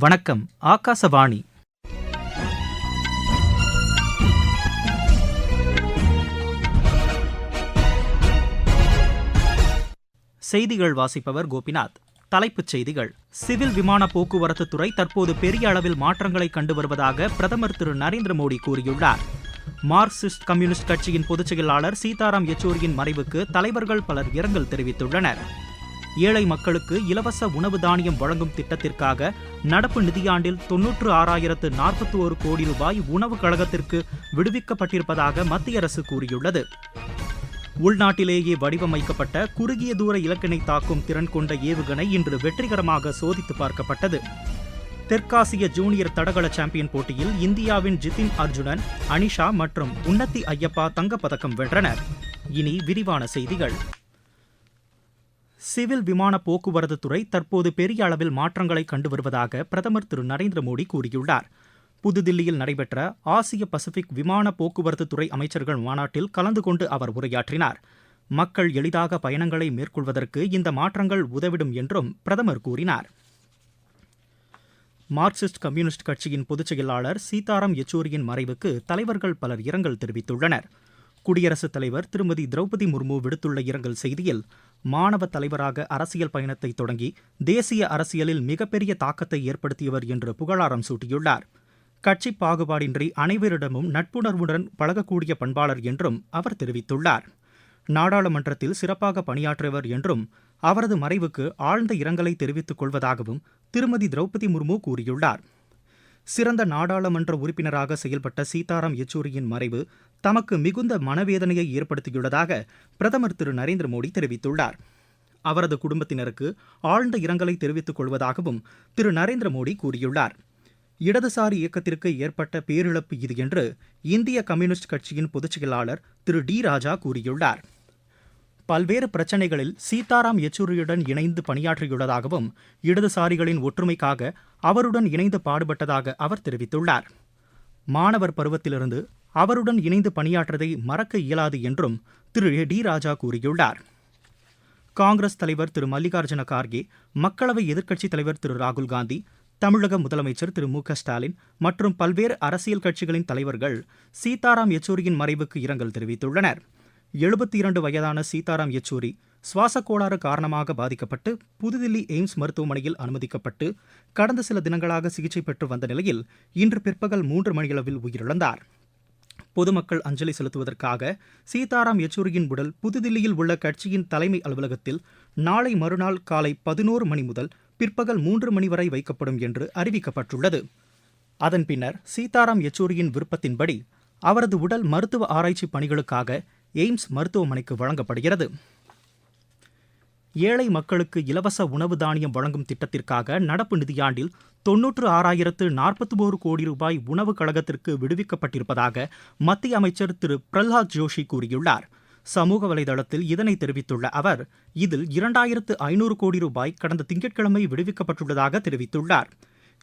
வணக்கம். ஆகாசவாணி. செய்திகள் வாசிப்பவர் கோபிநாத். தலைப்புச் செய்திகள். சிவில் விமான போக்குவரத்து துறை தற்போது பெரிய அளவில் மாற்றங்களை கண்டு வருவதாக பிரதமர் திரு நரேந்திர மோடி கூறியுள்ளார். மார்க்சிஸ்ட் கம்யூனிஸ்ட் கட்சியின் பொதுச் செயலாளர் சீதாராம் யெச்சூரியின் மறைவுக்கு தலைவர்கள் பலர் இரங்கல் தெரிவித்துள்ளனர். ஏழை மக்களுக்கு இலவச உணவு தானியம் வழங்கும் திட்டத்திற்காக நடப்பு நிதியாண்டில் 96,041 கோடி ரூபாய் உணவு கழகத்திற்கு விடுவிக்கப்பட்டிருப்பதாக மத்திய அரசு கூறியுள்ளது. உள்நாட்டிலேயே வடிவமைக்கப்பட்ட குறுகிய தூர இலக்கினை தாக்கும் திறன் கொண்ட ஏவுகணை இன்று வெற்றிகரமாக சோதித்து பார்க்கப்பட்டது. தெற்காசிய ஜூனியர் தடகள சாம்பியன் போட்டியில் இந்தியாவின் ஜிதின் அர்ஜுனன், அனிஷா மற்றும் உன்னத்தி ஐயப்பா தங்கப்பதக்கம் வென்றனர். இனி விரிவான செய்திகள். சிவில் விமான போக்குவரத்து துறை தற்போது பெரிய அளவில் மாற்றங்களை கண்டு வருவதாக பிரதமர் திரு நரேந்திர மோடி கூறியுள்ளார். புதுதில்லியில் நடைபெற்ற ஆசிய பசிபிக் விமான போக்குவரத்து துறை அமைச்சர்கள் மாநாட்டில் கலந்து கொண்டு அவர் உரையாற்றினார். மக்கள் எளிதாக பயணங்களை மேற்கொள்வதற்கு இந்த மாற்றங்கள் உதவிடும் என்றும் பிரதமர் கூறினார். மார்க்சிஸ்ட் கம்யூனிஸ்ட் கட்சியின் பொதுச் செயலாளர் சீதாராம் யெச்சூரியின் மறைவுக்கு தலைவர்கள் பலர் இரங்கல் தெரிவித்துள்ளனர். குடியரசுத் தலைவர் திருமதி திரௌபதி முர்மு விடுத்துள்ள இரங்கல் செய்தியில், மாணவ தலைவராக அரசியல் பயணத்தை தொடங்கி தேசிய அரசியலில் மிகப்பெரிய தாக்கத்தை ஏற்படுத்தியவர் என்று புகழாரம் சூட்டியுள்ளார். கட்சி பாகுபாடின்றி அனைவரிடமும் நட்புணர்வுடன் பழகக்கூடிய பண்பாளர் என்றும் அவர் தெரிவித்துள்ளார். நாடாளுமன்றத்தில் சிறப்பாக பணியாற்றியவர் என்றும் அவரது மறைவுக்கு ஆழ்ந்த இரங்கலை தெரிவித்துக் கொள்வதாகவும் திருமதி திரௌபதி முர்மு கூறியுள்ளார். சிறந்த நாடாளுமன்ற உறுப்பினராக செயல்பட்ட சீதாராம் யெச்சூரியின் மறைவு தமக்கு மிகுந்த மனவேதனையை ஏற்படுத்தியுள்ளதாக பிரதமர் திரு நரேந்திர மோடி தெரிவித்துள்ளார். அவரது குடும்பத்தினருக்கு ஆழ்ந்த இரங்கலை தெரிவித்துக் கொள்வதாகவும் திரு நரேந்திர மோடி கூறியுள்ளார். இடதுசாரி இயக்கத்திற்கு ஏற்பட்ட பேரிழப்பு இது என்று இந்திய கம்யூனிஸ்ட் கட்சியின் பொதுச் செயலாளர் திரு டி ராஜா கூறியுள்ளார். பல்வேறு பிரச்சினைகளில் சீதாராம் யெச்சூரியுடன் இணைந்து பணியாற்றியுள்ளதாகவும் இடதுசாரிகளின் ஒற்றுமைக்காக அவருடன் இணைந்து பாடுபட்டதாக அவர் தெரிவித்துள்ளார். மாணவர் பருவத்திலிருந்து அவருடன் இணைந்து பணியாற்றதை மறக்க இயலாது என்றும் திரு டி ராஜா கூறியுள்ளார். காங்கிரஸ் தலைவர் திரு மல்லிகார்ஜுன கார்கே, மக்களவை எதிர்க்கட்சித் தலைவர் திரு ராகுல் காந்தி, தமிழக முதலமைச்சர் திரு மு க ஸ்டாலின் மற்றும் பல்வேறு அரசியல் கட்சிகளின் தலைவர்கள் சீதாராம் யெச்சூரியின் மறைவுக்கு இரங்கல் தெரிவித்துள்ளனர். 72 வயதான சீதாராம் யெச்சூரி சுவாச கோளாறு காரணமாக பாதிக்கப்பட்டு புதுதில்லி எய்ம்ஸ் மருத்துவமனையில் அனுமதிக்கப்பட்டு கடந்த சில தினங்களாக சிகிச்சை பெற்று வந்த நிலையில் இன்று பிற்பகல் 3 மணியளவில் உயிரிழந்தார். பொதுமக்கள் அஞ்சலி செலுத்துவதற்காக சீதாராம் யெச்சூரியின் உடல் புதுதில்லியில் உள்ள கட்சியின் தலைமை அலுவலகத்தில் நாளை மறுநாள் காலை 11 மணி முதல் பிற்பகல் 3 மணி வரை வைக்கப்படும் என்று அறிவிக்கப்பட்டுள்ளது. அதன் பின்னர் சீதாராம் யெச்சூரியின் விருப்பத்தின்படி அவரது உடல் மருத்துவ ஆராய்ச்சி பணிகளுக்காக எய்ம்ஸ் மருத்துவமனைக்கு வழங்கப்படுகிறது. ஏழை மக்களுக்கு இலவச உணவு தானியம் வழங்கும் திட்டத்திற்காக நடப்பு நிதியாண்டில் 96,041 கோடி ரூபாய் உணவு கழகத்திற்கு விடுவிக்கப்பட்டிருப்பதாக மத்திய அமைச்சர் திரு பிரல்ஹாத் ஜோஷி கூறியுள்ளார். சமூக வலைதளத்தில் இதனை தெரிவித்துள்ள அவர், இதில் 2,500 கோடி ரூபாய் கடந்த திங்கட்கிழமை விடுவிக்கப்பட்டுள்ளதாக தெரிவித்துள்ளார்.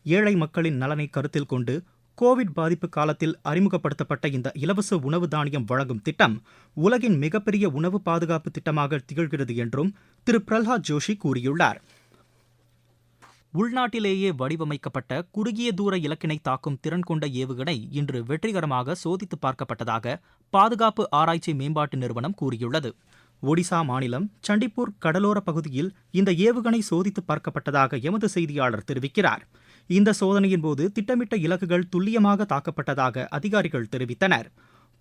ஏழை மக்களின் நலனை கருத்தில் கொண்டு கோவிட் பாதிப்பு காலத்தில் அறிமுகப்படுத்தப்பட்ட இந்த இலவச உணவு தானியம் வழங்கும் திட்டம் உலகின் மிகப்பெரிய உணவு பாதுகாப்பு திட்டமாக திகழ்கிறது என்றும் திரு பிரல்ஹாத் ஜோஷி கூறியுள்ளார். உள்நாட்டிலேயே வடிவமைக்கப்பட்ட குறுகிய தூர இலக்கினை தாக்கும் திறன் கொண்ட ஏவுகணை இன்று வெற்றிகரமாக சோதித்து பார்க்கப்பட்டதாக பாதுகாப்பு ஆராய்ச்சி மேம்பாட்டு நிறுவனம் கூறியுள்ளது. ஒடிசா மாநிலம் சண்டிப்பூர் கடலோர பகுதியில் இந்த ஏவுகணை சோதித்து பார்க்கப்பட்டதாக எமது செய்தியாளர் தெரிவிக்கிறார். இந்த சோதனையின் போது திட்டமிட்ட இலக்குகள் துல்லியமாக தாக்கப்பட்டதாக அதிகாரிகள் தெரிவித்தனர்.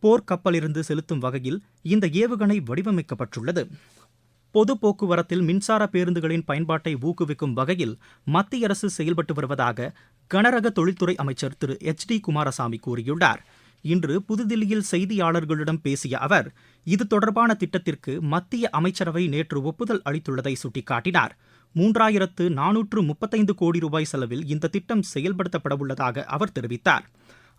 போர்க்கப்பலிருந்து செலுத்தும் வகையில் இந்த ஏவுகணை வடிவமைக்கப்பட்டுள்ளது. பொது போக்குவரத்தில் மின்சார பேருந்துகளின் பயன்பாட்டை ஊக்குவிக்கும் வகையில் மத்திய அரசு செயல்பட்டு வருவதாக கனரக தொழில்துறை அமைச்சர் திரு HD குமாரசாமி கூறியுள்ளார். இன்று புதுதில்லியில் செய்தியாளர்களிடம் பேசிய அவர், இது தொடர்பான திட்டத்திற்கு மத்திய அமைச்சரவை நேற்று ஒப்புதல் அளித்துள்ளதை சுட்டிக்காட்டினார். 3,435 கோடி ரூபாய் செலவில் இந்த திட்டம் செயல்படுத்தப்படவுள்ளதாக அவர் தெரிவித்தார்.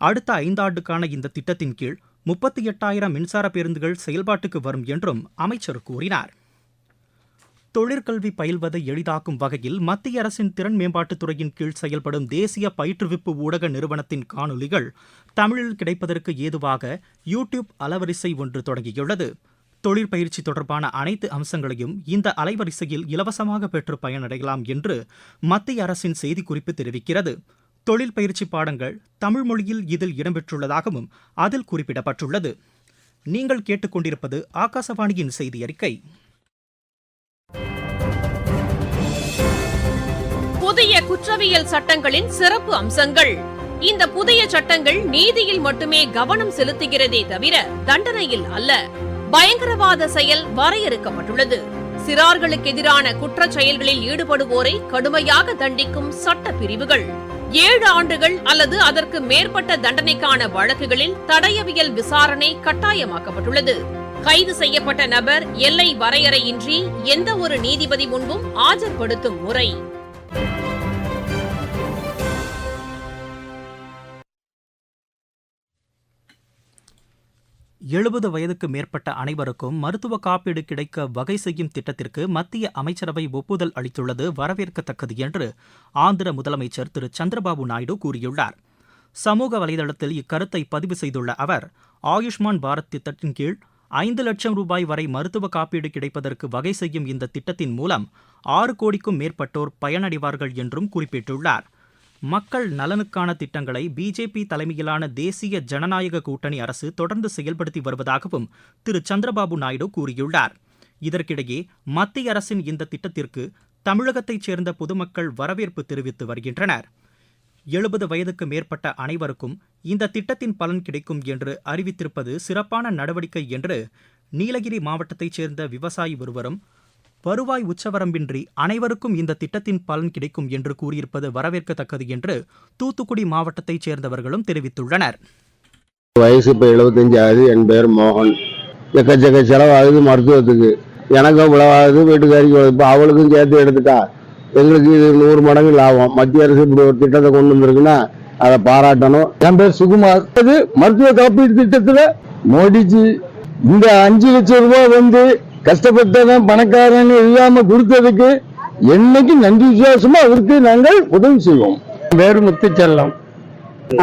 அடுத்த 5 ஆண்டுக்கான இந்த திட்டத்தின் கீழ் 38,000 மின்சார பேருந்துகள் செயல்பாட்டுக்கு வரும் என்றும் அமைச்சர் கூறினார். தொழிற்கல்வி பயில்வதை எளிதாக்கும் வகையில் மத்திய அரசின் திறன் மேம்பாட்டுத் துறையின் கீழ் செயல்படும் தேசிய பயிற்றுவிப்பு ஊடக நிறுவனத்தின் காணொலிகள் தமிழில் கிடைப்பதற்கு ஏதுவாக யூடியூப் அலவரிசை ஒன்று தொடங்கியுள்ளது. தொழிற்பயிற்சி தொடர்பான அனைத்து அம்சங்களையும் இந்த அலைவரிசையில் இலவசமாக பெற்று பயனடையலாம் என்று மத்திய அரசின் செய்திக்குறிப்பு தெரிவிக்கிறது. தொழில் பயிற்சி பாடங்கள் தமிழ் மொழியில் இதில் இடம்பெற்றுள்ளதாகவும் அதில் குறிப்பிடப்பட்டுள்ளது. நீங்கள் கேட்டுக்கொண்டிருப்பது ஆகாசவாணியின் செய்தி அறிக்கை. புதிய குற்றவியல் சட்டங்களின் சிறப்பு அம்சங்கள். இந்த புதிய சட்டங்கள் நீதியில் மட்டுமே கவனம் செலுத்துகிறதே தவிர தண்டனையில் அல்ல. பயங்கரவாத செயல் வரையறுக்கப்பட்டுள்ளது. சிறார்களுக்கு எதிரான குற்றச் செயல்களில் ஈடுபடுவோரை கடுமையாக தண்டிக்கும் சட்ட பிரிவுகள். 7 ஆண்டுகள் அல்லது அதற்கு மேற்பட்ட தண்டனைக்கான வழக்குகளில் தடயவியல் விசாரணை கட்டாயமாக்கப்பட்டுள்ளது. கைது செய்யப்பட்ட நபர் எல்லை வரையறையின்றி எந்த ஒரு நீதிபதி முன்பும் ஆஜர்படுத்தும் முறை. எழுபது வயதுக்கு மேற்பட்ட அனைவருக்கும் மருத்துவ காப்பீடு கிடைக்க வகை செய்யும் திட்டத்திற்கு மத்திய அமைச்சரவை ஒப்புதல் அளித்துள்ளது வரவேற்கத்தக்கது என்று ஆந்திர முதலமைச்சர் திரு சந்திரபாபு நாயுடு கூறியுள்ளார். சமூக வலைதளத்தில் இக்கருத்தை பதிவு செய்துள்ள அவர், ஆயுஷ்மான் பாரத் திட்டத்தின் கீழ் 5 லட்சம் ரூபாய் வரை மருத்துவ காப்பீடு கிடைப்பதற்கு வகை செய்யும் இந்த திட்டத்தின் மூலம் 6 கோடிக்கும் மேற்பட்டோர் பயனடைவார்கள் என்றும் குறிப்பிட்டுள்ளார். மக்கள் நலனுக்கான திட்டங்களை பிஜேபி தலைமையிலான தேசிய ஜனநாயக கூட்டணி அரசு தொடர்ந்து செயல்படுத்தி வருவதாகவும் திரு சந்திரபாபு நாயுடு கூறியுள்ளார். இதற்கிடையே மத்திய அரசின் இந்த திட்டத்திற்கு தமிழகத்தைச் சேர்ந்த பொதுமக்கள் வரவேற்பு தெரிவித்து வருகின்றனர். 70 வயதுக்கு மேற்பட்ட அனைவருக்கும் இந்த திட்டத்தின் பலன் கிடைக்கும் என்று அறிவித்திருப்பது சிறப்பான நடவடிக்கை என்று நீலகிரி மாவட்டத்தைச் சேர்ந்த விவசாயி ஒருவரும், வருவாய் உச்சவரம்பின்றி அனைவருக்கும் இந்த திட்டத்தின் பலன் கிடைக்கும் என்று கூறியிருப்பது வரவேற்கத்தக்கது என்று தூத்துக்குடி மாவட்டத்தைச் சேர்ந்தவர்களும் தெரிவித்துள்ளனர். வயசு இப்போ 75 ஆகுது. என் பேர் மோகன். எக்கச்சக்க செலவாகுது மருத்துவத்துக்கு. எனக்கும் இவ்வளவாகுது, வீட்டுக்காரிக்கு இப்போ அவளுக்கும் சேர்த்து எடுத்துட்டா எங்களுக்கு இது 100 மடங்கு லாபம். மத்திய அரசு இப்படி ஒரு திட்டத்தை கொண்டு வந்திருக்குன்னா அதை பாராட்டணும். என் பேர் சுகுமார். மருத்துவ காப்பீடு திட்டத்துல மோடிஜி இந்த 5 லட்சம் ரூபாய் வந்து கஷ்டப்பட்டவன் பணக்காரன் இல்லாம கொடுத்ததுக்கு என்னைக்கு நன்றி விசுவாசமா அவருக்கு நாங்கள் உதவி செய்வோம். வேறு முத்துச்செல்லம்.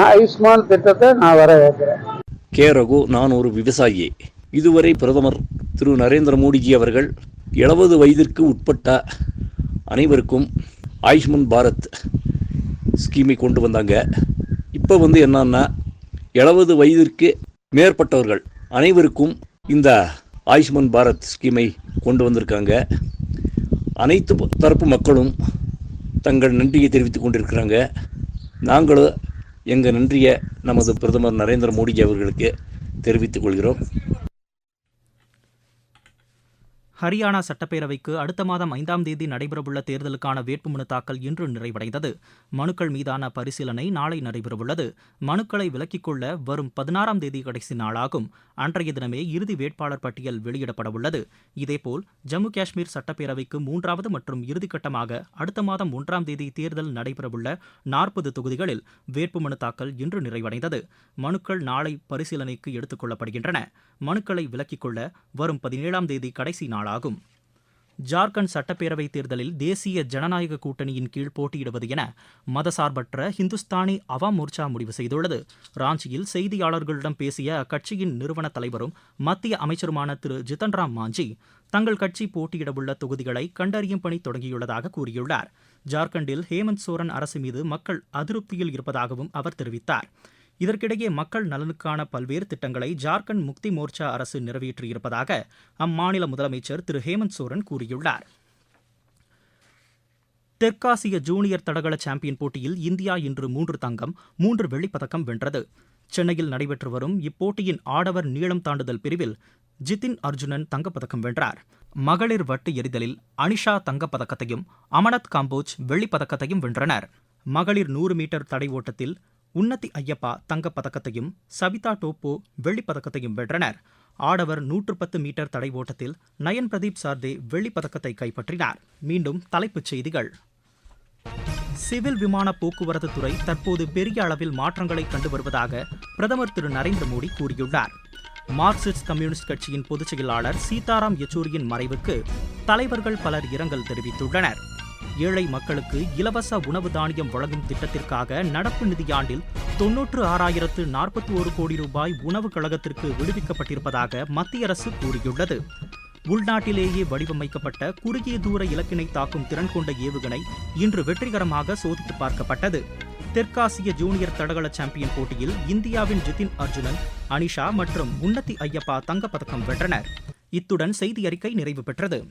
ஆயுஷ்மான் திட்டத்தை நான் வரவேற்கிறேன். கே ரகு. நான் ஒரு விவசாயி. இதுவரை பிரதமர் திரு நரேந்திர மோடிஜி அவர்கள் 70 வயதிற்கு உட்பட்ட அனைவருக்கும் ஆயுஷ்மான் பாரத் ஸ்கீமை கொண்டு வந்தாங்க. இப்போ என்னன்னா 70 வயதிற்கு மேற்பட்டவர்கள் அனைவருக்கும் இந்த ஆயுஷ்மான் பாரத் ஸ்கீமை கொண்டு வந்திருக்காங்க. அனைத்து தரப்பு மக்களும் தங்கள் நன்றியை தெரிவித்துக் கொண்டிருக்கிறாங்க. நாங்களும் எங்கள் நன்றியை நமது பிரதமர் நரேந்திர மோடிஜி அவர்களுக்கு தெரிவித்துக் கொள்கிறோம். ஹரியானா சட்டப்பேரவைக்கு அடுத்த மாதம் 5ஆம் தேதி நடைபெறவுள்ள தேர்தலுக்கான வேட்புமனு தாக்கல் இன்று நிறைவடைந்தது. மனுக்கள் மீதான பரிசீலனை நாளை நடைபெறவுள்ளது. மனுக்களை விலக்கிக் கொள்ள வரும் 16ஆம் தேதி கடைசி நாளாகும். அன்றைய தினமே இறுதி வேட்பாளர் பட்டியல் வெளியிடப்படவுள்ளது. இதேபோல் ஜம்மு காஷ்மீர் சட்டப்பேரவைக்கு 3வது மற்றும் இறுதிக்கட்டமாக அடுத்த மாதம் 1ஆம் தேதி தேர்தல் நடைபெறவுள்ள 40 தொகுதிகளில் வேட்புமனு தாக்கல் இன்று நிறைவடைந்தது. மனுக்கள் நாளை பரிசீலனைக்கு எடுத்துக் கொள்ளப்படுகின்றன. மனுக்களை விலக்கிக் கொள்ள வரும் 17ஆம் தேதி கடைசி நாளாகும். ஜார்க்கண்ட் சட்டப்பேரவை தேர்தலில் தேசிய ஜனநாயக கூட்டணியின் கீழ் போட்டியிடுவது என மதசார்பற்ற ஹிந்துஸ்தானி அவாம் மோர்ச்சா முடிவு செய்துள்ளது. ராஞ்சியில் செய்தியாளர்களிடம் பேசிய அக்கட்சியின் நிறுவன தலைவரும் மத்திய அமைச்சருமான திரு ஜித்தன் ராம் மாஞ்சி, தங்கள் கட்சி போட்டியிடவுள்ள தொகுதிகளை கண்டறியும் பணி தொடங்கியுள்ளதாக கூறியுள்ளார். ஜார்க்கண்டில் ஹேமந்த் சோரன் அரசு மீது மக்கள் அதிருப்தியில் இருப்பதாகவும் அவர் தெரிவித்தார். இதற்கிடையே மக்கள் நலனுக்கான பல்வேறு திட்டங்களை ஜார்க்கண்ட் முக்தி மோர்ச்சா அரசு நிறைவேற்றியிருப்பதாக அம்மாநில முதலமைச்சர் திரு ஹேமந்த் சோரன் கூறியுள்ளார். தெற்காசிய ஜூனியர் தடகள சாம்பியன் போட்டியில் இந்தியா இன்று 3 தங்கம் 3 வெள்ளிப்பதக்கம் வென்றது. சென்னையில் நடைபெற்று வரும் இப்போட்டியின் ஆடவர் நீளம் தாண்டுதல் பிரிவில் ஜிதின் அர்ஜுனன் தங்கப்பதக்கம் வென்றார். மகளிர் வட்டு எறிதலில் அனிஷா தங்கப்பதக்கத்தையும் அமனத் காம்போஜ் வெள்ளிப்பதக்கத்தையும் வென்றனர். மகளிர் 100 மீட்டர் தடை ஓட்டத்தில் உன்னதி ஐயப்பா தங்கப்பதக்கத்தையும் சவிதா டோப்போ வெள்ளிப்பதக்கத்தையும் வென்றனர். ஆடவர் 110 மீட்டர் தடை ஓட்டத்தில் நயன் பிரதீப் சார்தே வெள்ளிப்பதக்கத்தை கைப்பற்றினார். மீண்டும் தலைப்புச் செய்திகள். சிவில் விமான போக்குவரத்து துறை தற்போது பெரிய அளவில் மாற்றங்களை கண்டு வருவதாக பிரதமர் திரு நரேந்திர மோடி கூறியுள்ளார். மார்க்சிஸ்ட் கம்யூனிஸ்ட் கட்சியின் பொதுச் செயலாளர் சீதாராம் யெச்சூரியின் மறைவுக்கு தலைவர்கள் பலர் இரங்கல் தெரிவித்துள்ளனர். ஏழை மக்களுக்கு இலவச உணவு தானியம் வழங்கும் திட்டத்திற்காக நடப்பு நிதியாண்டில் 96,041 கோடி ரூபாய் உணவுக் கழகத்திற்கு விடுவிக்கப்பட்டிருப்பதாக மத்திய அரசு கூறியுள்ளது. உள்நாட்டிலேயே வடிவமைக்கப்பட்ட குறுகிய தூர இலக்கினை தாக்கும் திறன் கொண்ட ஏவுகணை இன்று வெற்றிகரமாக சோதித்து பார்க்கப்பட்டது. தெற்காசிய ஜூனியர் தடகள சாம்பியன் போட்டியில் இந்தியாவின் ஜிதின் அர்ஜுனன், அனிஷா மற்றும் உன்னதி ஐயப்பா தங்கப்பதக்கம் வென்றனர். இத்துடன் செய்தி அறிக்கை நிறைவு பெற்றது.